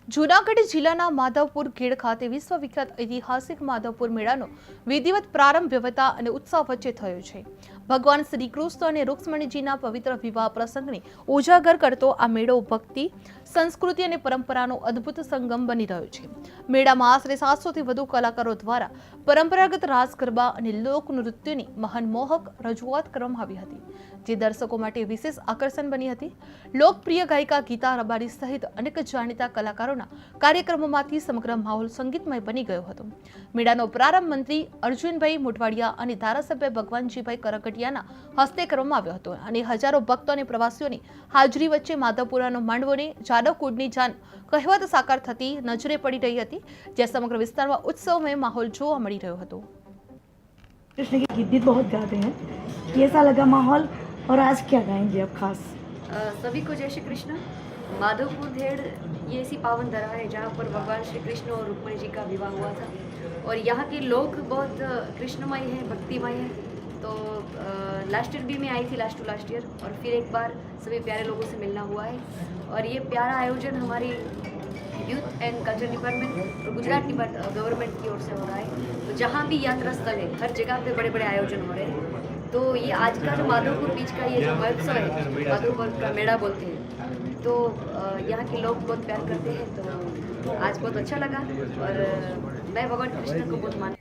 જૂનાગઢ જિલ્લાના માધવપુર ખેડ ખાતે વિશ્વવિખ્યાત ઐતિહાસિક માધવપુર મેળાનો વિધિવત પ્રારંભ વ્યવસ્થા અને ઉત્સાહ વચ્ચે થયો છે। ભગવાન શ્રી કૃષ્ણ અને રૂક્ષ્મણીજીના પવિત્ર વિવાહ પ્રસંગને ઉજાગર કરતો આ મેળો ભક્તિ, સંસ્કૃતિ અને પરંપરાનો અદ્ભુત સંગમ બની રહ્યો છે। મેળામાં આશરે 700થી વધુ કલાકારો દ્વારા પરંપરાગત રાસ ગરબા અને લોકનૃત્યની મહાનમોહક રજૂઆત કરવામાં આવી હતી, જે દર્શકો માટે વિશેષ આકર્ષણ બની હતી। લોકપ્રિય ગાયિકા ગીતા રબારી સહિત અનેક જાણીતા કલાકારોના કાર્યક્રમોમાંથી સમગ્ર માહોલ સંગીતમય બની ગયો હતો। મેળાનો પ્રારંભ મંત્રી અર્જુનભાઈ મોઢવાડિયા અને ધારાસભ્ય ભગવાનજીભાઈ કરકટિયાના હસ્તે કરવામાં આવ્યો હતો અને હજારો ભક્તો અને પ્રવાસીઓની હાજરી વચ્ચે માધવપુરાનો માંડવોને જાદવકુળની જાન કહેવત સાકાર થતી નજરે પડી રહી હતી, જ્યાં સમગ્ર વિસ્તારમાં ઉત્સવમય माहौल જોવા મળી રહ્યો હતો। कृष्ण के गीत भी बहुत गाते हैं, कैसा लगा माहौल और आज क्या गाएंगे आप खास? सभी को जय श्री कृष्ण। माधवपुर धेड़ ये ऐसी पावन धरा है जहाँ पर भगवान श्री कृष्ण और रुक्मणी जी का विवाह हुआ था और यहाँ के लोग बहुत कृष्णमय हैं, भक्तिमय हैं। तो लास्ट ईयर भी मैं आई थी, लास्ट ईयर, और फिर एक बार सभी प्यारे लोगों से मिलना हुआ है। और ये प्यारा आयोजन हमारी यूथ एंड कल्चर डिपार्टमेंट और गुजरात गवर्नमेंट की ओर से हो रहा है। तो जहाँ भी यात्रा स्थल है, हर जगह पे बड़े बड़े आयोजन हो रहे हैं। तो ये आज का जो माधवपुर बीच का ये जो महोत्सव है, माधवपुर का मेला बोलते हैं, तो यहाँ के लोग बहुत प्यार करते हैं। तो आज बहुत अच्छा लगा और मैं भगवान कृष्ण को बहुत मान